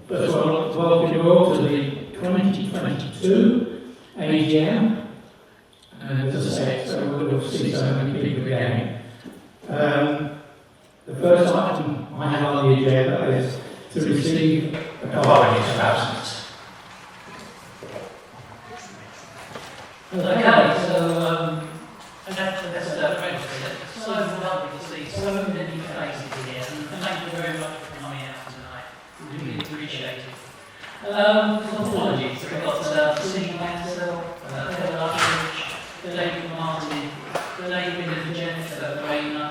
First of all, I'd like to welcome you all to the 2022 AGM. And as I said, so we'll see so many people again. The first item I have on the agenda is to receive apologies for absence. Okay, so that's so lovely to see so many faces again, and thank you very much for coming out tonight. We really appreciate it. Apologies, we've got the City Council, Phil Upwell, the lady Martin, the lady with Jennifer Rayner,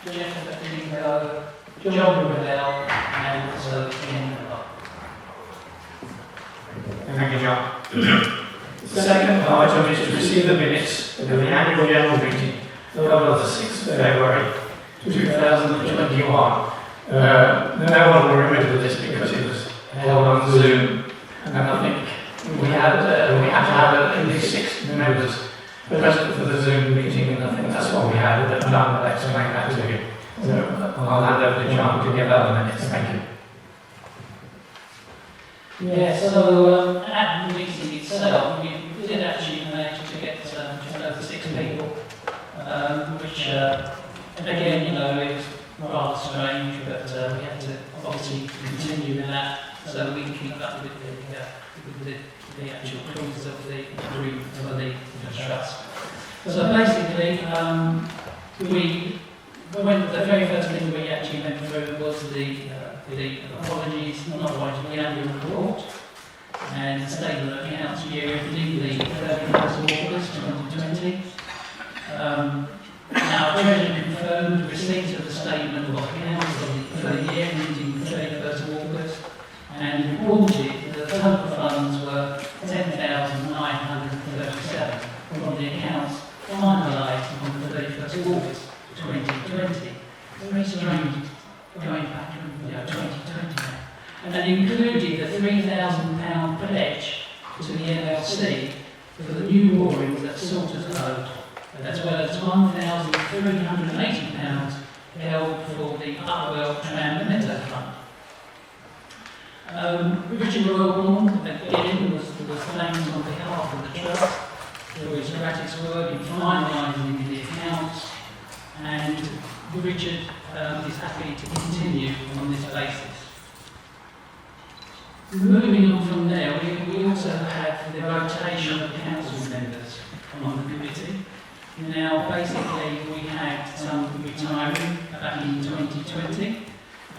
Jennifer Pingo, John Revell, and also Ian Clark. Thank you, John. The second item is to receive the minutes of the annual general meeting held on the 6th of February 2021. No one will remember this because it was held on Zoom, and I think we had to have at least 6 members present for the Zoom meeting, and I think that's what we had. But I'll explain that to you. So I'll hand over to John to give out the minutes. Thank you. Yeah, so at the meeting itself, we did actually manage to get just over 6 people, which, again, you know, it was rather strange, but we had to obviously continue with that so we can keep up with the actual clauses of the agreement for the trust. So basically, the very first thing we actually went through was the apologies, not writing the annual report and statement of accounts year ending the 31st of August 2020. Now, Treasurer confirmed receipt of the statement of accounts for the year ending the 31st of August and reported that the total funds were 10,937 from the accounts finalised on the 31st of August 2020. Very strange going back to 2020 now. And that included the £3,000 pledge to the MLC for the new moorings at Salters Lode, as well as £1,380 held for the Upwell Tram Meadow Fund. Richard Royalborn, again, was thanked on behalf of the Trust for his gratis work in finalising the accounts, and Richard is happy to continue on this basis. Moving on from there, we also have the rotation of council members on the committee. Now, basically, we had some retiring back in 2020,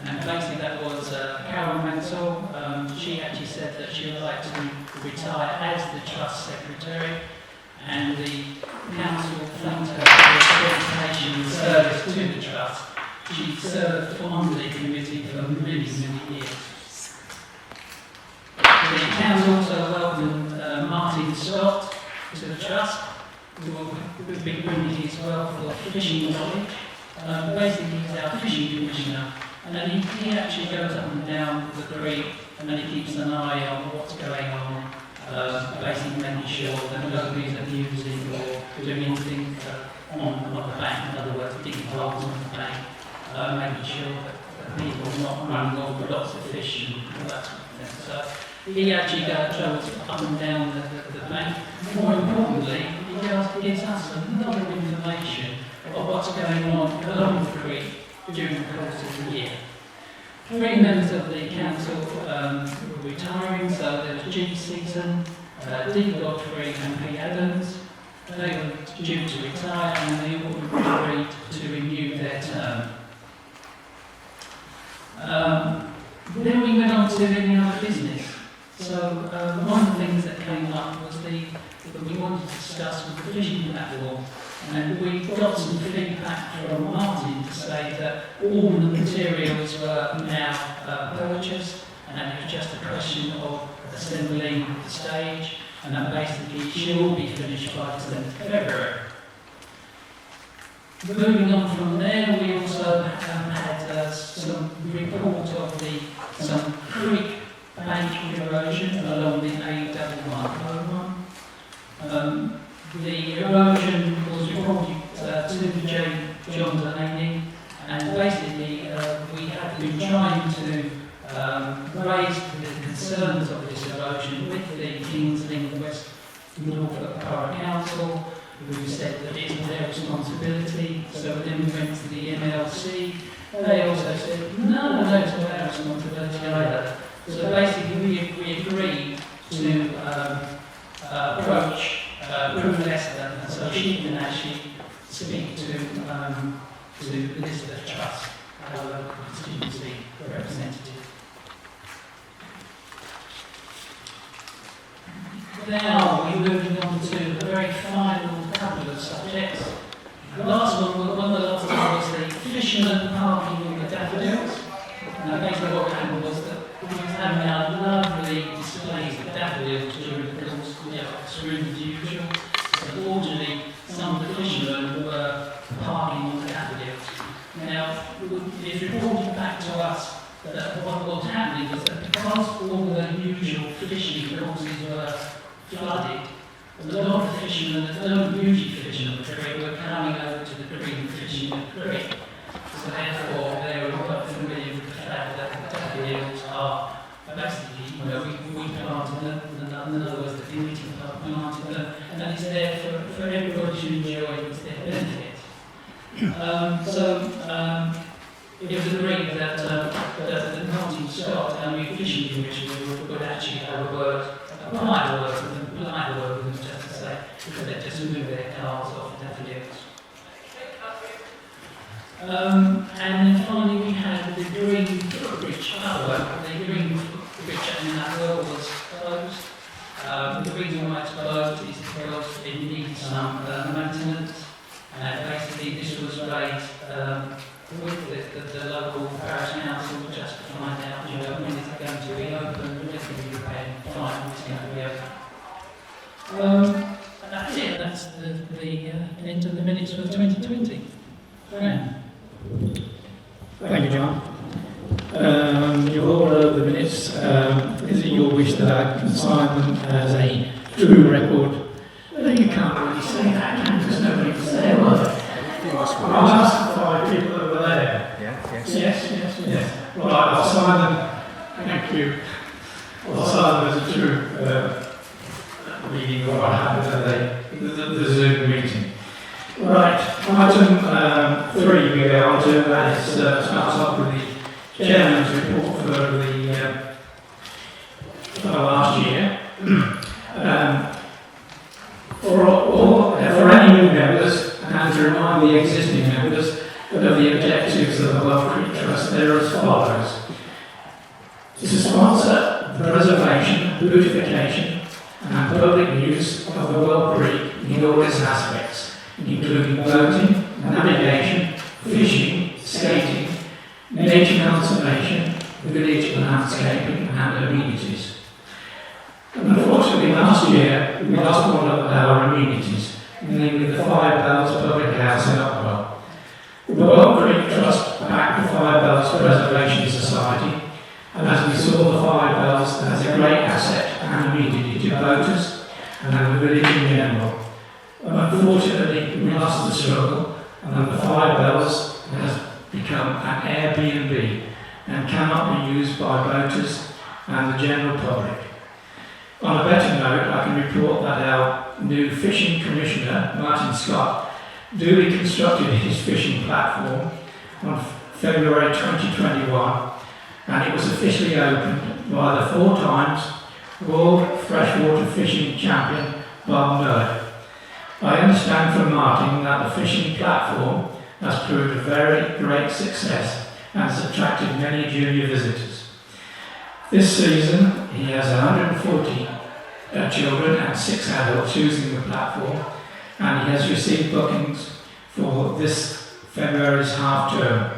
and basically that was Carol Mansell. She actually said that she would like to retire as the Trust Secretary, and the council thanked her for her dedication and service to the Trust. She served on the committee for many, many years. The council also welcomed Martin Scott to the Trust, who will be bringing his wealth of fishing knowledge. Basically, he's our fishing commissioner, and then he actually goes up and down the creek, and then he keeps an eye on what's going on, basically making sure that nobody's abusing or doing anything on the bank, in other words, digging holes on the bank, making sure that people are not running off with lots of fish and all that sort of thing. So he actually travels up and down the bank. More importantly, he gives us a lot of information of what's going on along the creek during the course of the year. 3 members of the council were retiring, so there was G. Seaton, Dean Godfrey and Pete Adams. They were due to retire and they all agreed to renew their term. Then we went on to any other business. So one of the things that came up was that we wanted to discuss with the fishing platform, and we got some feedback from Martin to say that all the materials were now purchased, and that it was just a question of assembling the stage, and that basically it should all be finished by the 7th of February. Moving on from there, we also had some report of some creek bank erosion along the A11 programme. The erosion was reported to John Delaney, and basically we have been trying to raise concerns of this devotion with the King's Lynn West Norfolk Borough Council, who said that it's their responsibility. So then we went to the MLC. They also said, no, it's not our responsibility either. So basically we agreed to approach Proof Leicester, and so she can actually speak to Elizabeth Truss, our local constituency representative. Now we're moving on to the very final couple of subjects. The last one of the last one was the fishermen parking on the daffodils. Now basically what happened was that we were having our lovely displays of daffodils during the Christmas through the usual. So fortunately some of the fishermen were parking on the daffodils. Now it's reported back to us that what was happening was that because all the usual fishing courses were flooded, a lot of fishermen that don't usually fish in the creek were coming over to the creek and fishing in the creek. So therefore they were quite familiar with the fact that the daffodils are basically, we planted them, in other words, the community planted them, and it's there for everybody to enjoy, it's their benefit. It was agreed that the Martin Scott and the Fishing Commission would actually have a word, polite word with them, just to say, because they just move their cars off the daffodils. And then finally we had the Green Footbridge, the Green Footbridge in Upwell was closed. The reason why it's closed is because it needs some maintenance. Basically this was raised with the local parish council just to find out when it's going to be open, when it's going to be repaired, and find when it's going to be open. That's it, that's the end of the minutes for 2020. Fran. Thank you, John. You've all heard the minutes. Is it your wish that I can sign them as a true record? Well, you can't really say that, can you? There's nobody to say a word. I'll ask the 5 people that were there. Yes. Right, I'll sign them. Thank you. I'll sign them as a true reading of what happened at the Zoom meeting. Right, item 3 we go on to, that is, starts off with the Chairman's report for the last year. For any new members, and to remind the existing members of the objectives of the Welsh Creek Trust, they are as follows: to sponsor the preservation, beautification and public use of the Welsh Creek in all its aspects, including boating, navigation, fishing, skating, nature conservation, village landscaping and amenities. Unfortunately, last year we lost one of our amenities, namely the Five Bells Public House in Upwell. The Welsh Creek Trust backed the Five Bells Preservation Society, and as we saw the Five Bells as a great asset and amenity to boaters and the village in general. Unfortunately, we lost the struggle, and the Five Bells has become an Airbnb and cannot be used by boaters and the general public. On a better note, I can report that our new Fishing Commissioner, Martin Scott, duly constructed his fishing platform on February 2021, and it was officially opened by the 4 times World Freshwater Fishing Champion, Bob Lode. I understand from Martin that the fishing platform has proved a very great success and has attracted many junior visitors. This season, he has 140 children and 6 adults using the platform, and he has received bookings for this February's half term.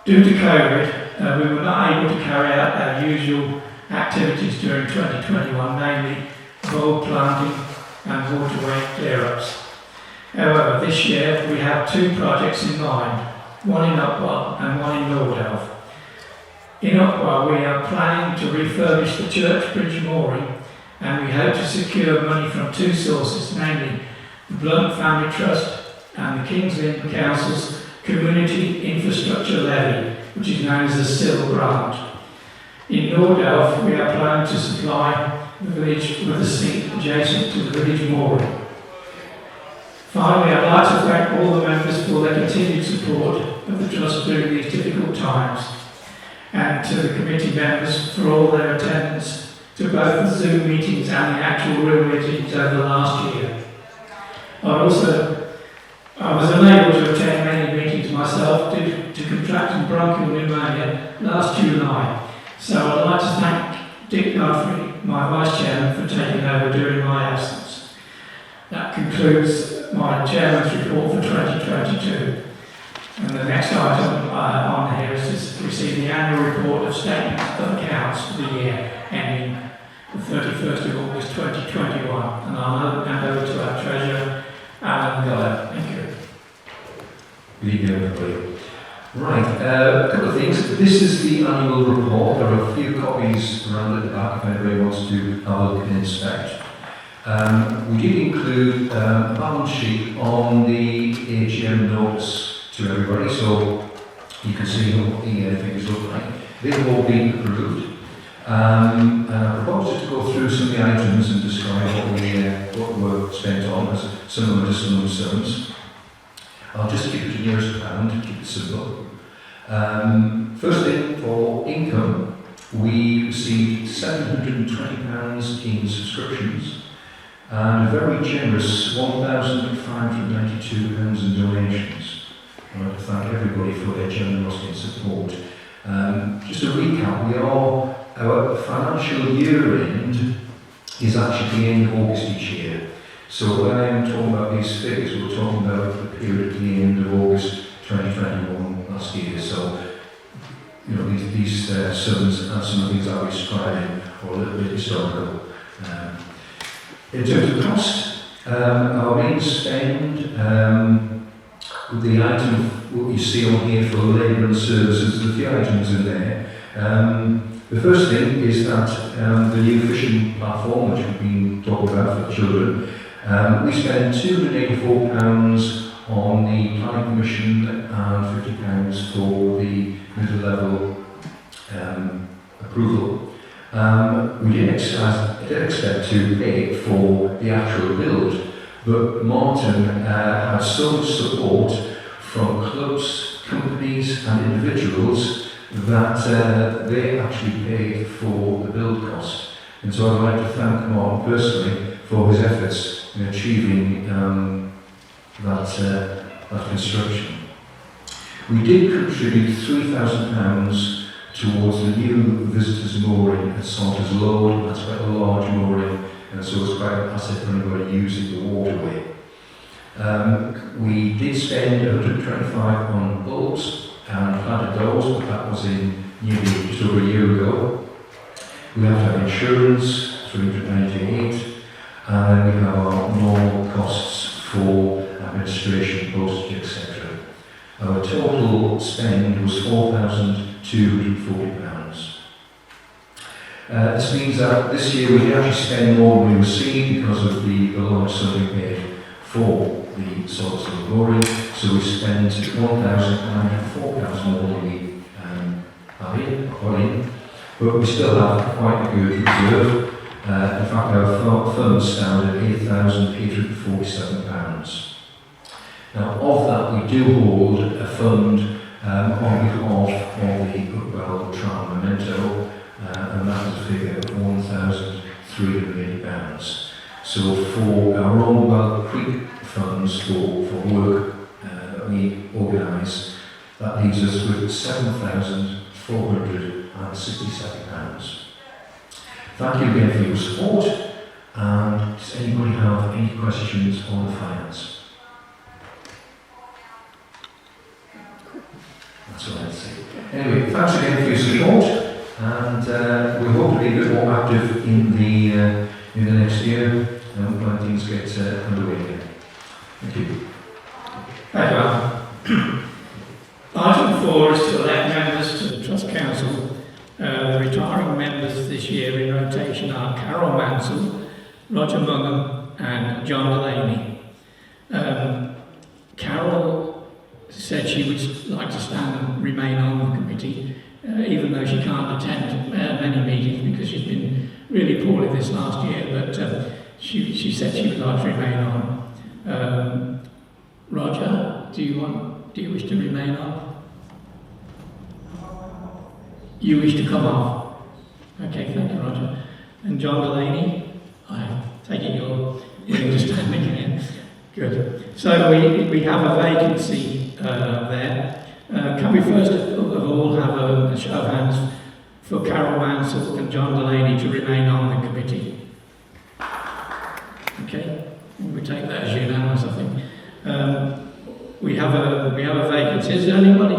Due to COVID, we were not able to carry out our usual activities during 2021, namely bulb planting and waterway clear-ups. However, this year we have 2 projects in mind, one in Upwell and one in Nordelph. In Upwell, we are planning to refurbish the church bridge mooring, and we hope to secure money from 2 sources, namely the Blunt Family Trust and the King's Lynn Council's Community Infrastructure Levy, which is known as the SIL grant. In Nordelph, we are planning to supply the village with a seat adjacent to the village mooring. Finally, I'd like to thank all the members for their continued support of the Trust during these difficult times, and to the committee members for all their attendance to both the Zoom meetings and the actual real meetings over the last year. I was unable to attend many meetings myself due to contracting bronchial pneumonia last July, so I'd like to thank Dick Godfrey, my Vice Chairman, for taking over during my absence. That concludes my Chairman's report for 2022. And the next item on here is to receive the annual report of statements of accounts for the year ending the 31st of August 2021. And I'll hand over to our Treasurer, Alan Miller. Thank you. Good evening, everybody. Right, a couple of things. This is the annual report. There are a few copies around at the back if anybody wants to have a look and inspect. We did include a balance sheet on the AGM notes to everybody, so you can see what the figures look like. They've all been approved. And I propose to go through some of the items and describe what were spent on, as some of them are just lump sums. I'll just keep it to nearest pound, keep it simple. First thing, for income, we received £720 in subscriptions and a very generous £1,592 in donations. I'd like to thank everybody for their generosity and support. Just to recap, our financial year end is actually the end of August each year. So when I'm talking about these figures, we're talking about the period at the end of August 2021 last year. So, you know, these sums and some of the things I was describing are a little bit historical. In terms of cost, our main spend, the item, what you see on here for labour and services, there's a few items in there. The first thing is that the new fishing platform, which we've been talking about for children, we spent £284 on the planning permission and £50 for the middle level approval. We didn't expect to pay for the actual build, but Martin had so much support from clubs, companies and individuals that they actually paid for the build cost. And so I'd like to thank Martin personally for his efforts in achieving that construction. We did contribute £3,000 towards the new visitors mooring at Salters Lode. That's quite a large mooring, and so it's quite an asset for anybody using the waterway. We did spend £125 on bulbs and planted those, but that was in nearly just over a year ago. We have to have insurance, £398, and then we have our normal costs for administration, postage, etc. Our total spend was £4,240. This means that this year we actually spend more than we received because of the large sum we paid for the source of the mooring. So we spent £1,904 more than we had in, but we still have quite a good reserve. In fact, our funds stand at £8,847. Now, of that, we do hold a fund on behalf of the Upwell Trial Memento, and that is a figure of £1,380. So for our own Well Creek funds for work that we organise, that leaves us with £7,467. Thank you again for your support, and does anybody have any questions on the finance? That's what I'd say. Anyway, thanks again for your support, and we hope to be a bit more active in the next year when things get underway again. Thank you. Thank you, Alan. Item 4 is to elect members to the Trust Council. The retiring members this year in rotation are Carol Mansell, Roger Mungham and John Delaney. Carol said she would like to stand and remain on the committee, even though she can't attend this last year, but she said she would like to remain on. Roger, do you wish to remain on? You wish to come off? Okay, thank you, Roger. And John Delaney, I take it you're willing to stand again. Good. So we have a vacancy there. Can we first of all have a show of hands for Carol Mansell and John Delaney to remain on the committee? Okay, we take that as unanimous, I think. We have a vacancy. Is there anybody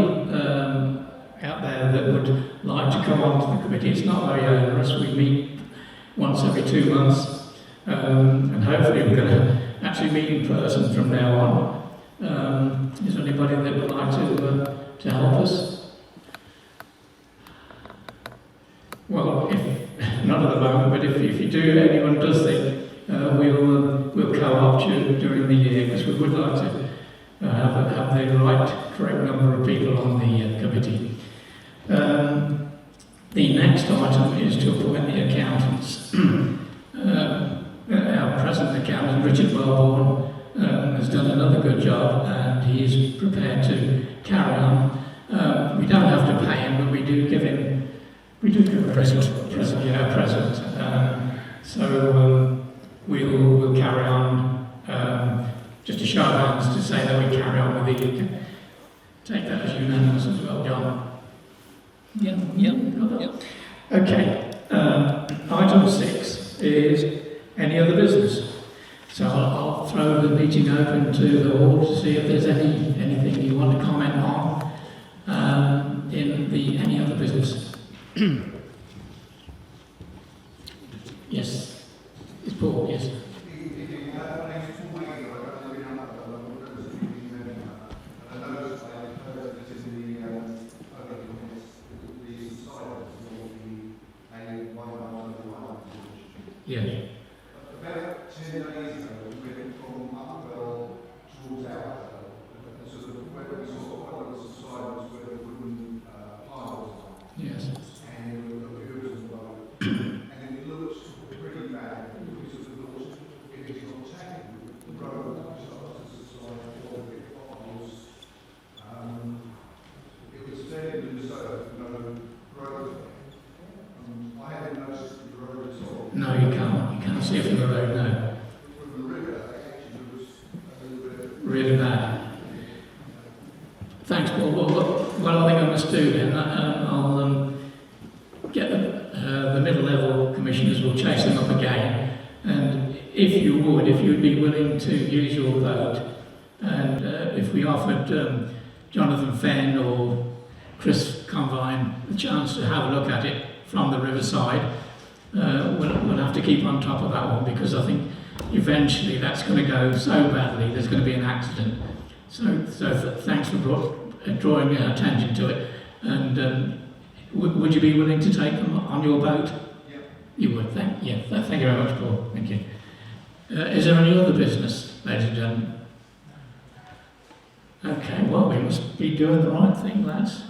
out there that would like to come on to the committee? It's not very onerous. We meet once every 2 months, and hopefully we're going to actually meet in person from now on. Is there anybody that would like to help us? Well, if not at the moment, but if you do, anyone does think, we'll co-opt you during the year, because we would like to have the correct number of people on the committee. The next item is to appoint the accountants. Our present accountant, Richard Wellborn, has done another good job, and he's prepared to carry on. We don't have to pay him, but we do give him a present. So we'll carry on. Just a show of hands to say that we carry on with the. Take that as unanimous as well, John. Yeah. Okay. Item 6 is any other business. So I'll throw the meeting open to the hall to see if there's anything you want to comment on in the any other business. Yes. It's Paul, yes. Yeah. About 10 days ago, we went from Upwell towards Outwell, and so where we saw quite a lot of subsidence where the wooden piles are. Yes. And there were viewers as well. And it looked pretty bad because of the laws. It is not taken. The road starts to subside all the piles. It was fairly reserved, no road. I haven't noticed the road at all. No, you can't. You can't see it from the road now. From the river, actually, was a little bit. Really bad. Thanks, Paul. Well, I think I must do then. I'll get the middle-level commissioners. Will chase them up again. And if you'd be willing to use your vote, and if we offered Jonathan Fenn or Chris Convine the chance to have a look at it from the riverside, we'll have to keep on top of that one, because I think eventually that's going to go so badly there's going to be an accident. So thanks for drawing our attention to it. And would you be willing to take them on your boat? Yeah. You would. Thank you very much, Paul. Thank you. Is there any other business, ladies and gentlemen? Okay. Well, we must be doing the right thing, lads.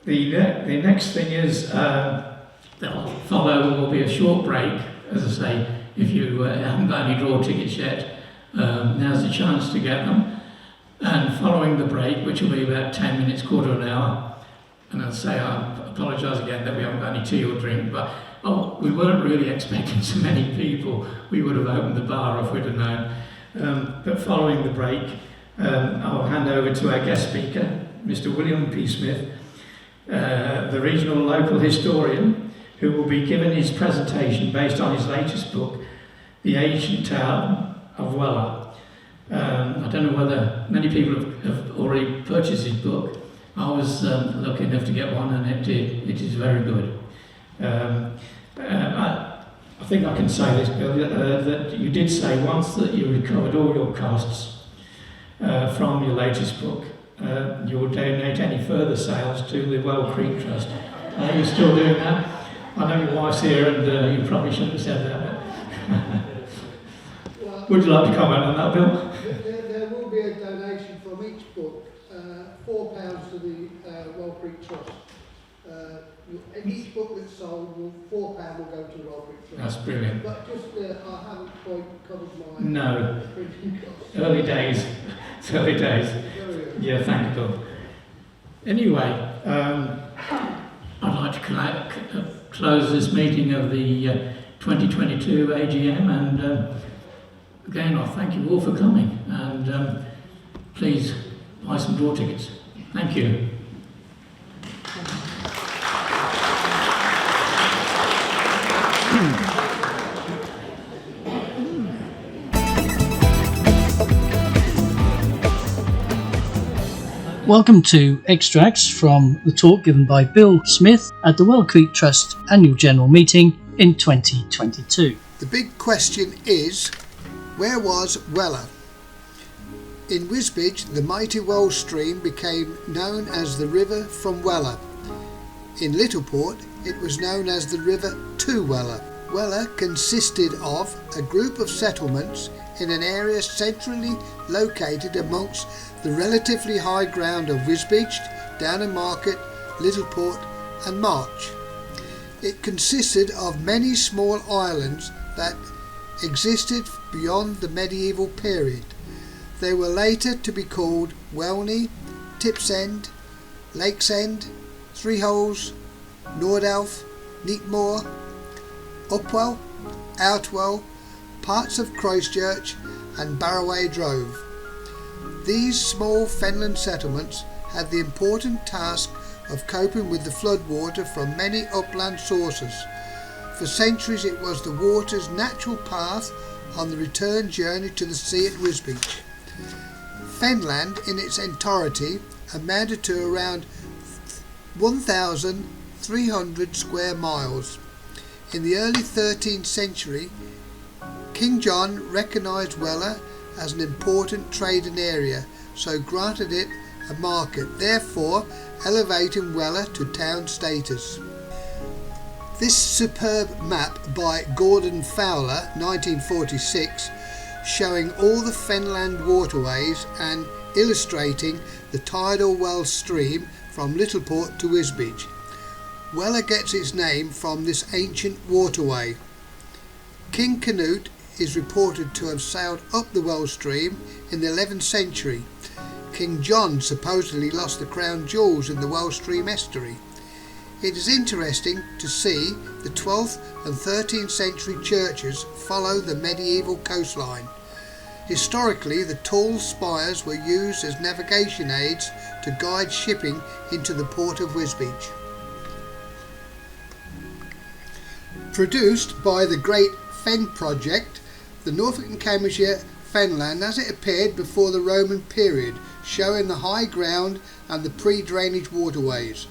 The next thing is that'll follow will be a short break. As I say, if you haven't got any draw tickets yet, now's the chance to get them. And following the break, which will be about 10 minutes, quarter of an hour, and I'll say I apologise again that we haven't got any tea or drink, but we weren't really expecting so many people. We would have opened the bar if we'd have known. But following the break, I'll hand over to our guest speaker, Mr. William P. Smith, the regional local historian, who will be giving his presentation based on his latest book, The Ancient Town of WELLA. I don't know whether many people have already purchased his book. I was lucky enough to get one, and it is very good. I think I can say this, Bill, that you did say once that you recovered all your costs from your latest book. You will donate any further sales to the Well Creek Trust. Are you still doing that? I know your wife's here, and you probably shouldn't have said that. Well, would you like to comment on that, Bill? there will be a donation from each book, £4 to the Well Creek Trust. in each book that's sold, £4 will go to Rob Creek Trust. That's brilliant. But just, I haven't quite covered my No, printing costs. early days. It's early days. Very early. Yeah, thank you, Bill. Anyway, I'd like to close this meeting of the 2022 AGM, and again, I thank you all for coming, and please buy some door tickets. Thank you. Welcome to extracts from the talk given by Bill Smith at the Wells Creek Trust Annual General Meeting in 2022. The big question is, where was WELLA? In Wisbech, the mighty Wells stream became known as the river from WELLA. In Littleport, it was known as the river to WELLA. WELLA consisted of a group of settlements in an area centrally located amongst the relatively high ground of Wisbech, Downham Market, Littleport and March. It consisted of many small islands that existed beyond the medieval period. They were later to be called Welney, Tipsend, Lakesend, Three Holes, Nordelph, Neatmore, Upwell, Outwell, parts of Christchurch and Barraway Drove. These small fenland settlements had the important task of coping with the floodwater from many upland sources. For centuries it was the water's natural path on the return journey to the sea at Wisbech. Fenland in its entirety amounted to around 1,300 square miles. In the early 13th century, King John recognised WELLA as an important trading area, so granted it a market, therefore elevating WELLA to town status. This superb map by Gordon Fowler, 1946, showing all the fenland waterways and illustrating the tidal Wells stream from Littleport to Wisbech. WELLA gets its name from this ancient waterway. King Canute is reported to have sailed up the Wells stream in the 11th century. King John supposedly lost the crown jewels in the Wells stream estuary. It is interesting to see the 12th and 13th century churches follow the medieval coastline. Historically, the tall spires were used as navigation aids to guide shipping into the port of Wisbech. Produced by the Great Fen Project, the Norfolk and Cambridgeshire Fenland as it appeared before the Roman period, showing the high ground and the pre-drainage waterways.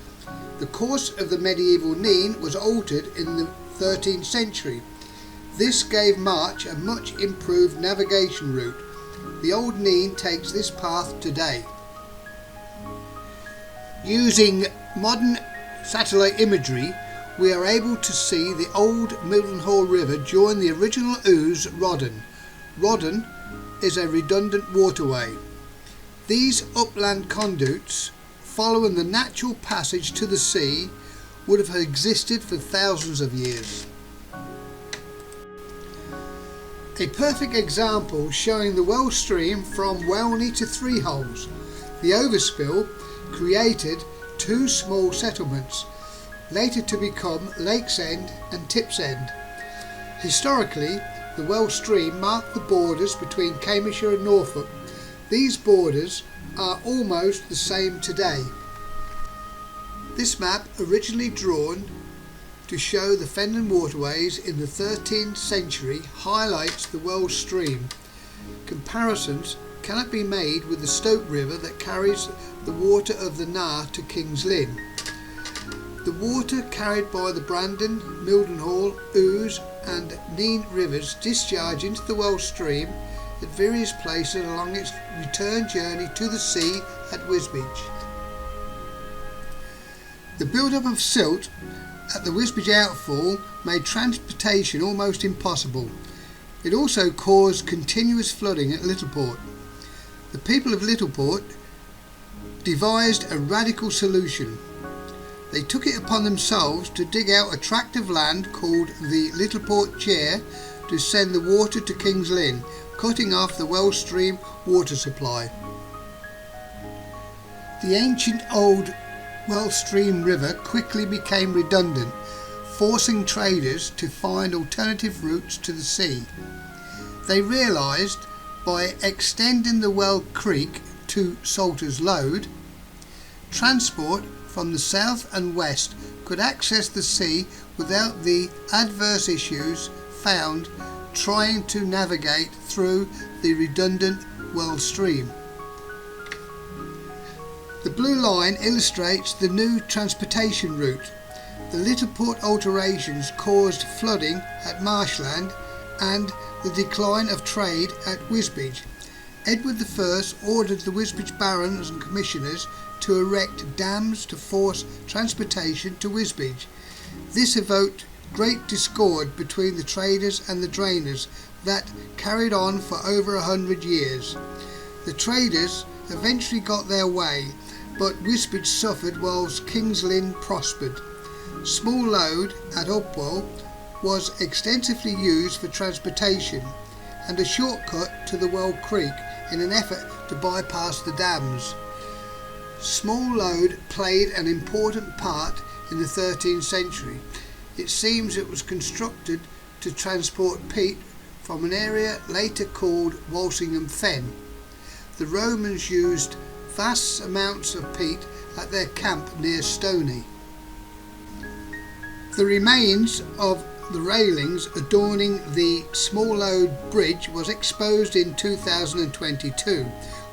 The course of the medieval Nene was altered in the 13th century. This gave March a much improved navigation route. The old Nene takes this path today. Using modern satellite imagery, we are able to see the old Mildenhall River join the original Ouse Rodden. Rodden is a redundant waterway. These upland conduits, following the natural passage to the sea, would have existed for thousands of years. A perfect example showing the Wells stream from Welney to Three Holes. The overspill created two small settlements, later to become Lakesend and Tipsend. Historically, the Wells stream marked the borders between Cambridgeshire and Norfolk. These borders are almost the same today. This map, originally drawn to show the Fenland waterways in the 13th century, highlights the Wells stream. Comparisons cannot be made with the Stoke River that carries the water of the Nar to King's Lynn. The water carried by the Brandon, Mildenhall, Ouse and Nene rivers discharge into the Wells stream at various places along its return journey to the sea at Wisbech. The build-up of silt at the Wisbech outfall made transportation almost impossible. It also caused continuous flooding at Littleport. The people of Littleport devised a radical solution. They took it upon themselves to dig out a tract of land called the Little Port Chair to send the water to King's Lynn, cutting off the Well Stream water supply. The ancient old Well Stream River quickly became redundant, forcing traders to find alternative routes to the sea. They realised by extending the Well Creek to Salter's Lode, transport from the south and west could access the sea without the adverse issues found trying to navigate through the redundant Well Stream. The blue line illustrates the new transportation route. The Little Port alterations caused flooding at Marshland and the decline of trade at Wisbech. Edward I ordered the Wisbech barons and commissioners to erect dams to force transportation to Wisbech. This evoked great discord between the traders and the drainers that carried on for over 100 years. The traders eventually got their way, but Wisbech suffered whilst King's Lynn prospered. Small Lode at Upwell was extensively used for transportation and a shortcut to the Well Creek in an effort to bypass the dams. Small Lode played an important part in the 13th century. It seems it was constructed to transport peat from an area later called Walsingham Fen. The Romans used vast amounts of peat at their camp near Stoney. The remains of the railings adorning the Small Lode Bridge was exposed in 2022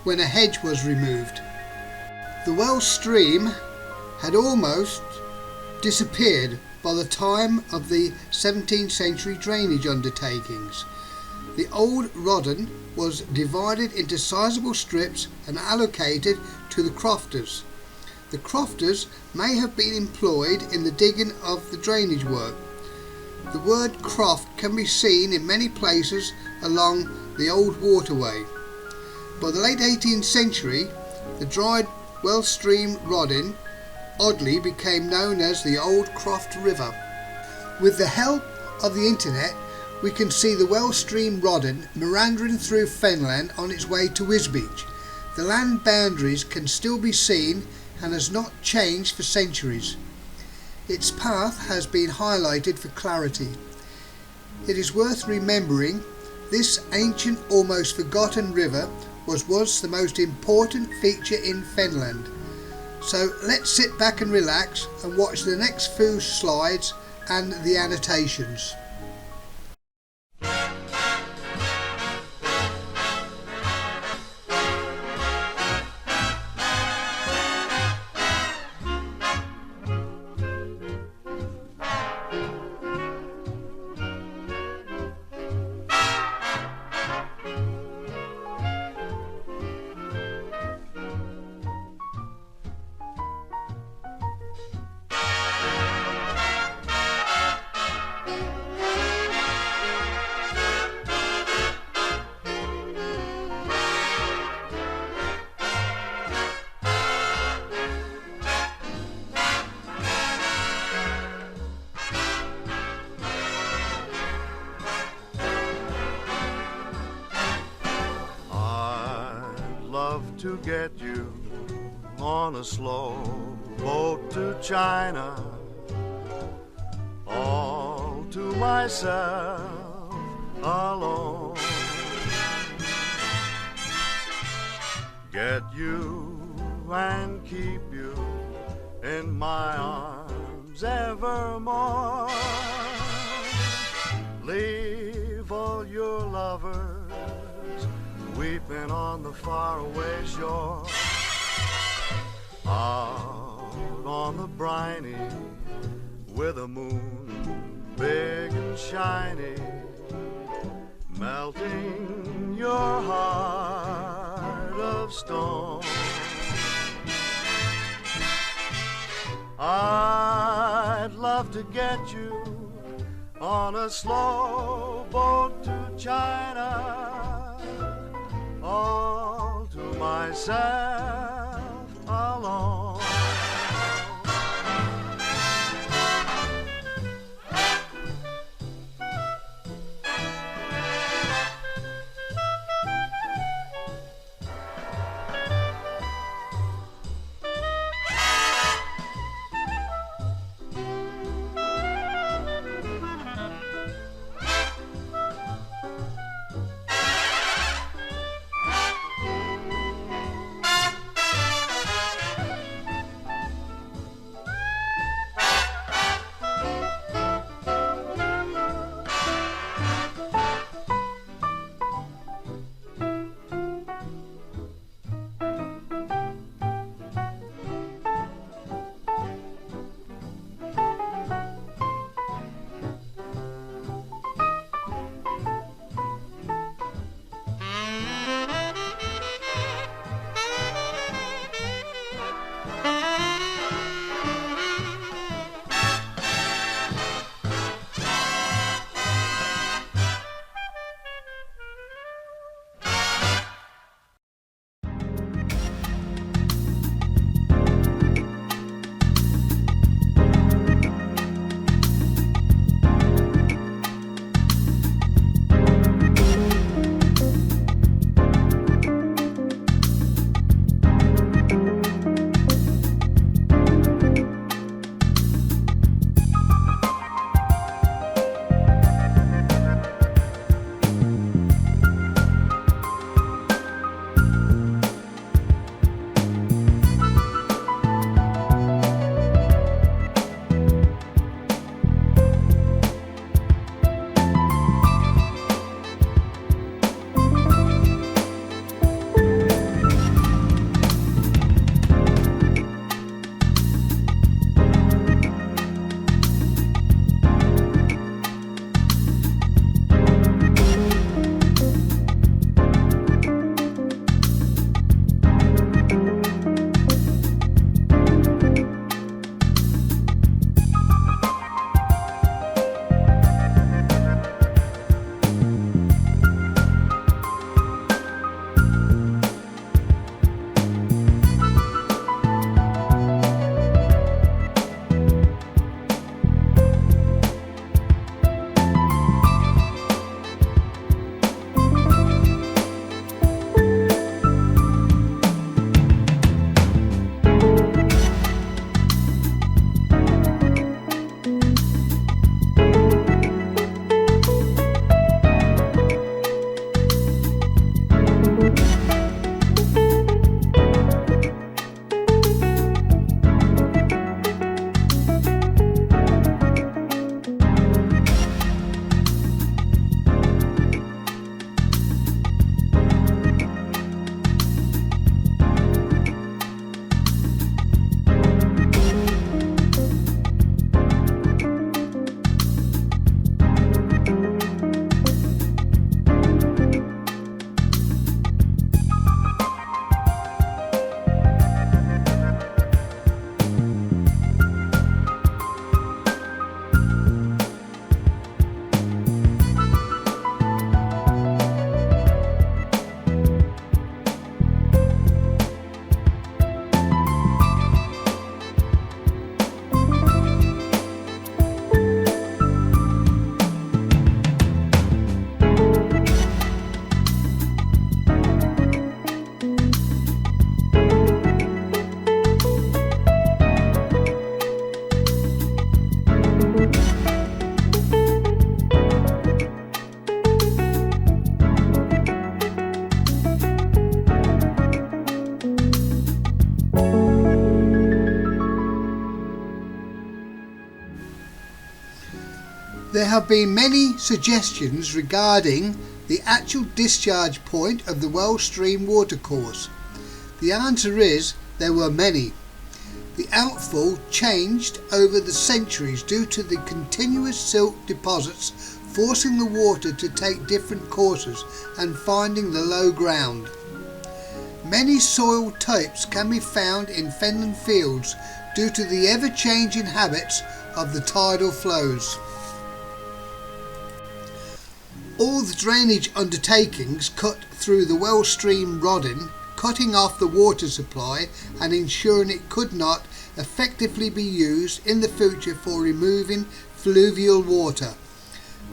when a hedge was removed. The Well Stream had almost disappeared by the time of the 17th century drainage undertakings. The old Rodden was divided into sizable strips and allocated to the crofters. The crofters may have been employed in the digging of the drainage work. The word croft can be seen in many places along the old waterway. By the late 18th century, the dried Well Stream Rodden oddly became known as the Old Croft River. With the help of the internet, we can see the Well Stream Rodden meandering through Fenland on its way to Wisbech. The land boundaries can still be seen and has not changed for centuries. Its path has been highlighted for clarity. It is worth remembering this ancient, almost forgotten river was once the most important feature in Fenland. So let's sit back and relax and watch the next few slides and the annotations. To get you on a slow boat to China, all to myself alone. Get you and keep you in my arms evermore. Leave all your lovers weeping on the faraway shore. Out on the briny, with a moon big and shiny, melting your heart of stone. I'd love to get you on a slow boat to China, all to myself alone. There have been many suggestions regarding the actual discharge point of the Well Stream watercourse. The answer is there were many. The outfall changed over the centuries due to the continuous silt deposits forcing the water to take different courses and finding the low ground. Many soil types can be found in fenland fields due to the ever-changing habits of the tidal flows. All the drainage undertakings cut through the Well Stream rodding, cutting off the water supply and ensuring it could not effectively be used in the future for removing fluvial water.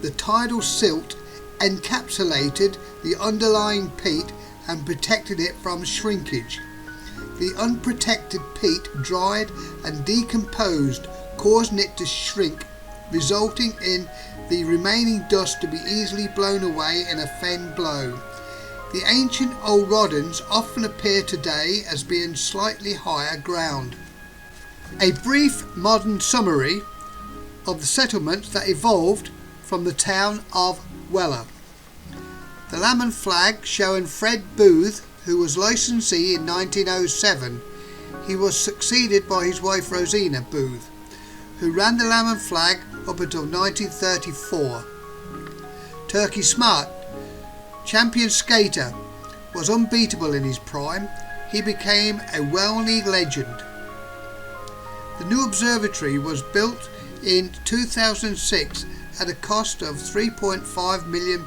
The tidal silt encapsulated the underlying peat and protected it from shrinkage. The unprotected peat dried and decomposed, causing it to shrink, resulting in the remaining dust to be easily blown away in a fen blow. The ancient old roddens often appear today as being slightly higher ground. A brief modern summary of the settlements that evolved from the town of WELLA. The Lamb flag showing Fred Booth, who was licensee in 1907. He was succeeded by his wife Rosina Booth, who ran the Lamb flag up until 1934. Turkey Smart, champion skater, was unbeatable in his prime. He became a Welney legend. The new observatory was built in 2006 at a cost of £3.5 million.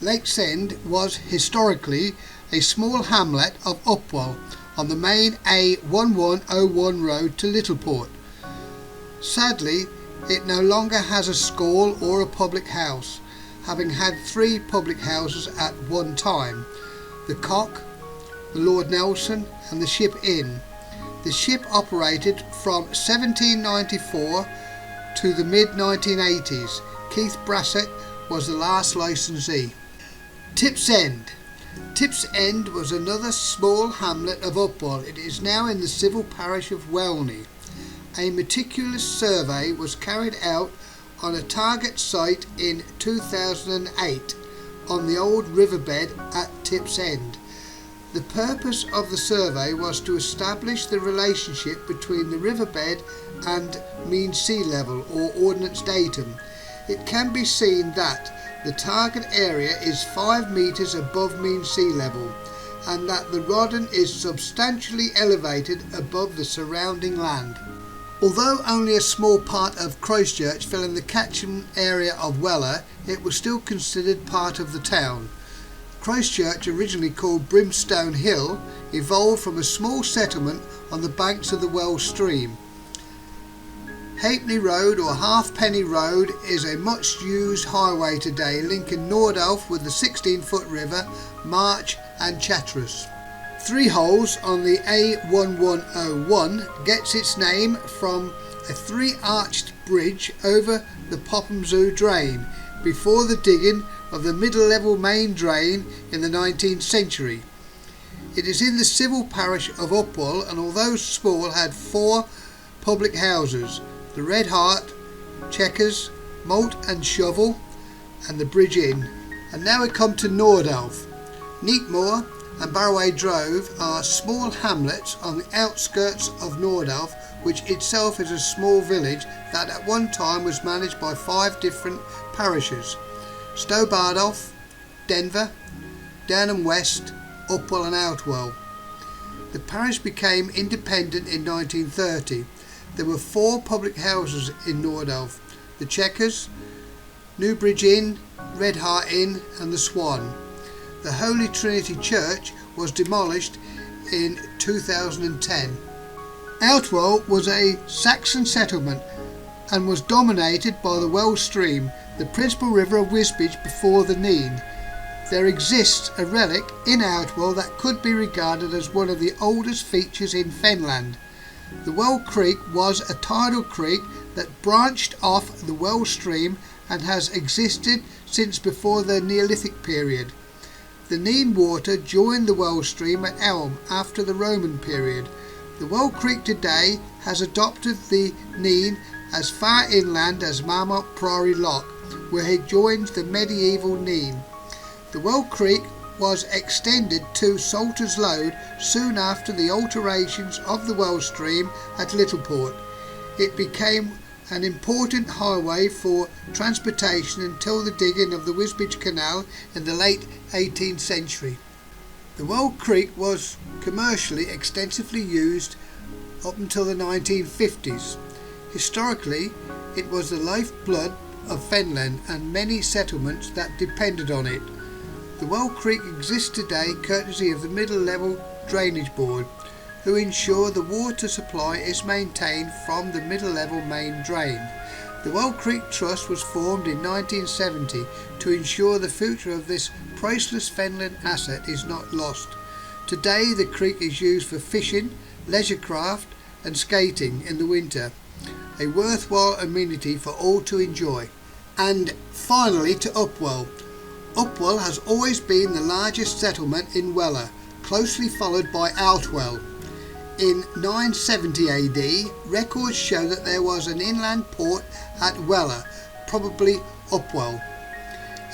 Lakesend was historically a small hamlet of Upwell on the main A1101 road to Littleport. Sadly, it no longer has a school or a public house, having had 3 public houses at one time: the Cock, the Lord Nelson and the Ship Inn. The ship operated from 1794 to the mid-1980s. Keith Brassett was the last licensee. Tips End. Tips End was another small hamlet of Upwell. It is now in the civil parish of Welney. A meticulous survey was carried out on a target site in 2008 on the old riverbed at Tips End. The purpose of the survey was to establish the relationship between the riverbed and mean sea level or ordnance datum. It can be seen that the target area is 5 metres above mean sea level and that the Rodden is substantially elevated above the surrounding land. Although only a small part of Christchurch fell in the catchment area of WELLA, it was still considered part of the town. Christchurch, originally called Brimstone Hill, evolved from a small settlement on the banks of the Well Stream. Halfpenny Road or Halfpenny Road is a much used highway today, linking Nordelph with the 16-foot river, March and Chatteras. 3 holes on the A1101 gets its name from a 3-arched bridge over the Popham Zoo drain before the digging of the middle-level main drain in the 19th century. It is in the civil parish of Upwell and although small had 4 public houses: the Red Hart, Checkers, Malt and Shovel and the Bridge Inn. And now we come to Nordelph. Neatmore and Barroway Drove are small hamlets on the outskirts of Nordelph, which itself is a small village that at one time was managed by 5 different parishes: Stow Bardolph, Denver, Downham West, Upwell and Outwell. The parish became independent in 1930. There were 4 public houses in Nordelph: the Checkers, Newbridge Inn, Red Hart Inn and the Swan. The Holy Trinity Church was demolished in 2010. Outwell was a Saxon settlement and was dominated by the Well Stream, the principal river of Wisbech before the Nene. There exists a relic in Outwell that could be regarded as one of the oldest features in Fenland. The Well Creek was a tidal creek that branched off the Well Stream and has existed since before the Neolithic period. The Nene water joined the Well Stream at Elm after the Roman period. The Well Creek today has adopted the Nene as far inland as Marmot Priory Lock, where it joins the medieval Nene. The Well Creek was extended to Salter's Lode soon after the alterations of the Well Stream at Littleport. It became an important highway for transportation until the digging of the Wisbech Canal in the late 18th century. The Well Creek was commercially extensively used up until the 1950s. Historically, it was the lifeblood of Fenland and many settlements that depended on it. The Well Creek exists today courtesy of the Middle Level Drainage Board, who ensure the water supply is maintained from the middle level main drain. The Well Creek Trust was formed in 1970 to ensure the future of this priceless Fenland asset is not lost. Today the creek is used for fishing, leisure craft and skating in the winter, a worthwhile amenity for all to enjoy. And finally to Upwell. Upwell has always been the largest settlement in WELLA, closely followed by Outwell. In 970 AD, records show that there was an inland port at WELLA, probably Upwell.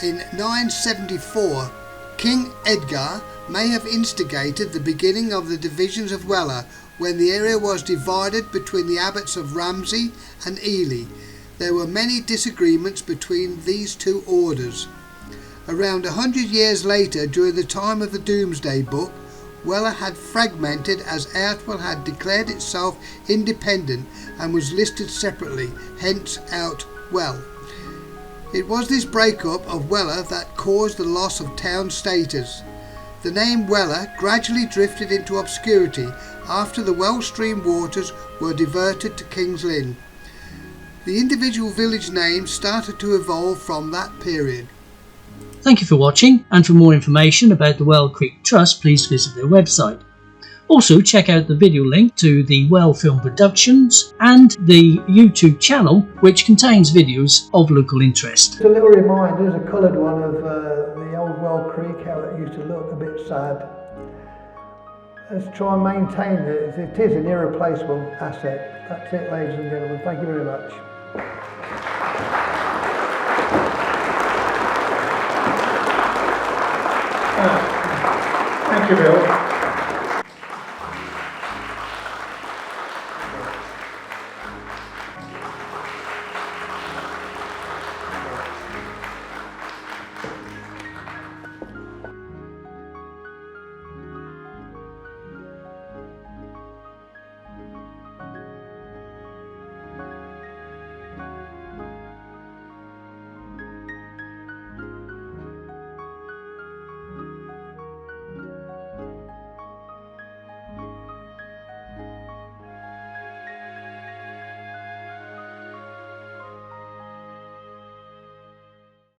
In 974, King Edgar may have instigated the beginning of the divisions of WELLA when the area was divided between the abbots of Ramsey and Ely. There were many disagreements between these two orders. Around 100 years later, during the time of the Domesday Book, WELLA had fragmented as Outwell had declared itself independent and was listed separately, hence Outwell. It was this breakup of WELLA that caused the loss of town status. The name WELLA gradually drifted into obscurity after the Well Stream waters were diverted to King's Lynn. The individual village names started to evolve from that period. Thank you for watching, and for more information about the Well Creek Trust, please visit their website. Also, check out the video link to the Well Film Productions and the YouTube channel, which contains videos of local interest. Just a little reminder, there's a coloured one of the old Well Creek, how it used to look, a bit sad. Let's try and maintain it. It is an irreplaceable asset. That's it, ladies and gentlemen. Thank you very much. Thank you, Bill.